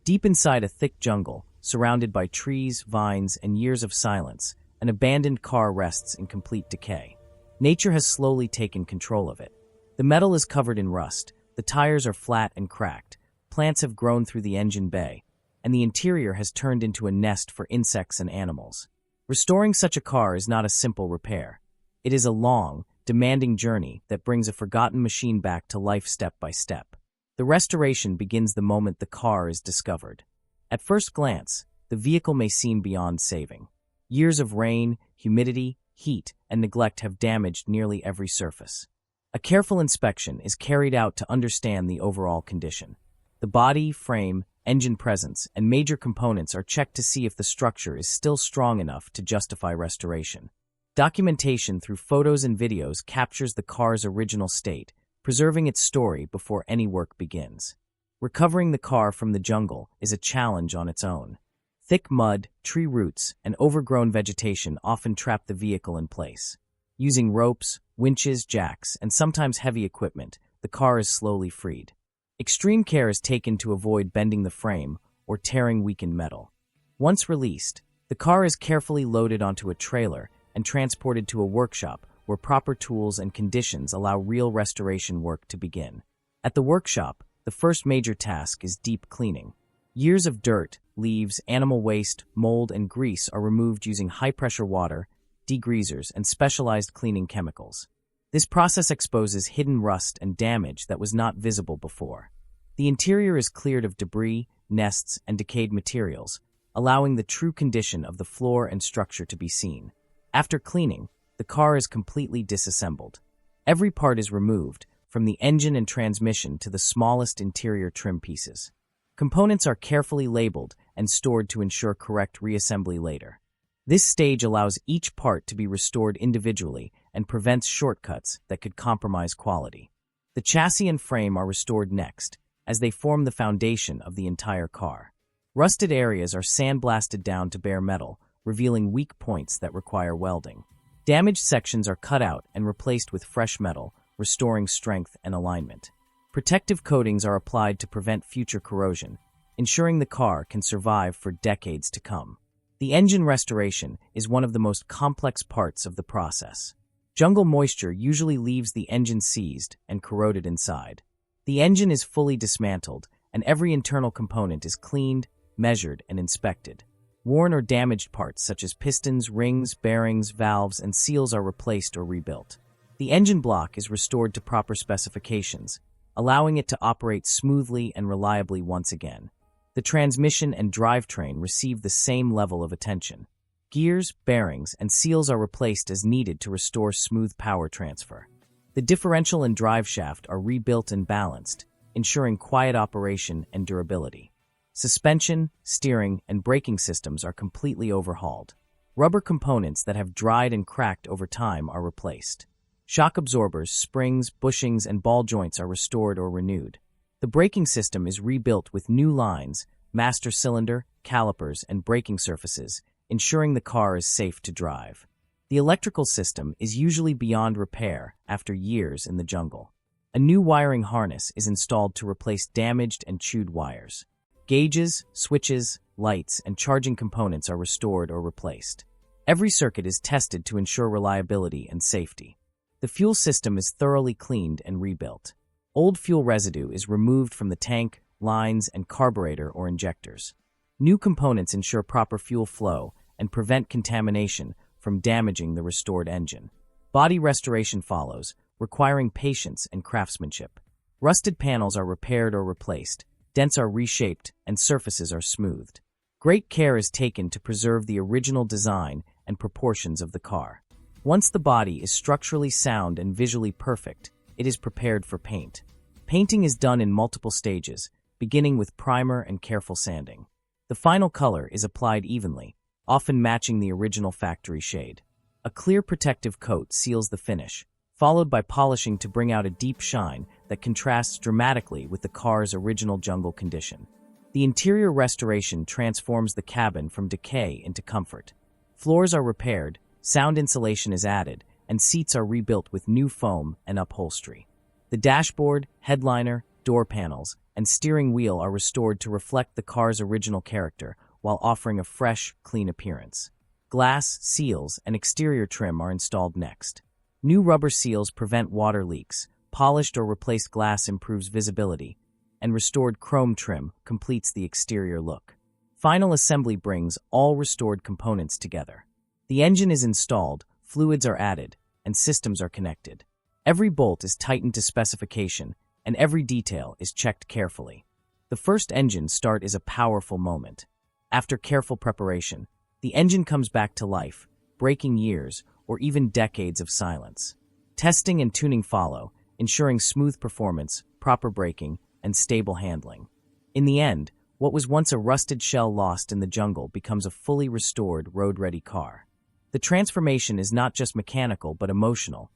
Deep inside a thick jungle, surrounded by trees, vines, and years of silence, an abandoned car rests in complete decay. Nature has slowly taken control of it. The metal is covered in rust, the tires are flat and cracked, plants have grown through the engine bay, and the interior has turned into a nest for insects and animals. Restoring such a car is not a simple repair. It is a long, demanding journey that brings a forgotten machine back to life step by step. The restoration begins the moment the car is discovered. At first glance, the vehicle may seem beyond saving. Years of rain, humidity, heat, and neglect have damaged nearly every surface. A careful inspection is carried out to understand the overall condition. The body, frame, engine presence, and major components are checked to see if the structure is still strong enough to justify restoration. Documentation through photos and videos captures the car's original state, preserving its story before any work begins. Recovering the car from the jungle is a challenge on its own. Thick mud, tree roots, and overgrown vegetation often trap the vehicle in place. Using ropes, winches, jacks, and sometimes heavy equipment, the car is slowly freed. Extreme care is taken to avoid bending the frame or tearing weakened metal. Once released, the car is carefully loaded onto a trailer and transported to a workshop where proper tools and conditions allow real restoration work to begin. At the workshop, the first major task is deep cleaning. Years of dirt, leaves, animal waste, mold, and grease are removed using high-pressure water, degreasers, and specialized cleaning chemicals. This process exposes hidden rust and damage that was not visible before. The interior is cleared of debris, nests, and decayed materials, allowing the true condition of the floor and structure to be seen. After cleaning, the car is completely disassembled. Every part is removed, from the engine and transmission to the smallest interior trim pieces. Components are carefully labeled and stored to ensure correct reassembly later. This stage allows each part to be restored individually and prevents shortcuts that could compromise quality. The chassis and frame are restored next, as they form the foundation of the entire car. Rusted areas are sandblasted down to bare metal, revealing weak points that require welding. Damaged sections are cut out and replaced with fresh metal, restoring strength and alignment. Protective coatings are applied to prevent future corrosion, ensuring the car can survive for decades to come. The engine restoration is one of the most complex parts of the process. Jungle moisture usually leaves the engine seized and corroded inside. The engine is fully dismantled, and every internal component is cleaned, measured, and inspected. Worn or damaged parts such as pistons, rings, bearings, valves, and seals are replaced or rebuilt. The engine block is restored to proper specifications, allowing it to operate smoothly and reliably once again. The transmission and drivetrain receive the same level of attention. Gears, bearings, and seals are replaced as needed to restore smooth power transfer. The differential and drive shaft are rebuilt and balanced, ensuring quiet operation and durability. Suspension, steering, and braking systems are completely overhauled. Rubber components that have dried and cracked over time are replaced. Shock absorbers, springs, bushings, and ball joints are restored or renewed. The braking system is rebuilt with new lines, master cylinder, calipers, and braking surfaces, ensuring the car is safe to drive. The electrical system is usually beyond repair after years in the jungle. A new wiring harness is installed to replace damaged and chewed wires. Gauges, switches, lights, and charging components are restored or replaced. Every circuit is tested to ensure reliability and safety. The fuel system is thoroughly cleaned and rebuilt. Old fuel residue is removed from the tank, lines, and carburetor or injectors. New components ensure proper fuel flow and prevent contamination from damaging the restored engine. Body restoration follows, requiring patience and craftsmanship. Rusted panels are repaired or replaced, dents are reshaped, and surfaces are smoothed. Great care is taken to preserve the original design and proportions of the car. Once the body is structurally sound and visually perfect, it is prepared for paint. Painting is done in multiple stages, beginning with primer and careful sanding. The final color is applied evenly, often matching the original factory shade. A clear protective coat seals the finish, followed by polishing to bring out a deep shine that contrasts dramatically with the car's original jungle condition. The interior restoration transforms the cabin from decay into comfort. Floors are repaired, sound insulation is added, and seats are rebuilt with new foam and upholstery. The dashboard, headliner, door panels, and steering wheel are restored to reflect the car's original character while offering a fresh, clean appearance. Glass, seals, and exterior trim are installed next. New rubber seals prevent water leaks, polished or replaced glass improves visibility, and restored chrome trim completes the exterior look. Final assembly brings all restored components together. The engine is installed, fluids are added, and systems are connected. Every bolt is tightened to specification, and every detail is checked carefully. The first engine start is a powerful moment. After careful preparation, the engine comes back to life, breaking years or even decades of silence. Testing and tuning follow, ensuring smooth performance, proper braking, and stable handling. In the end, what was once a rusted shell lost in the jungle becomes a fully restored, road-ready car. The transformation is not just mechanical but emotional,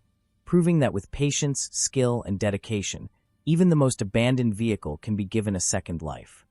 proving that with patience, skill, and dedication, even the most abandoned vehicle can be given a second life.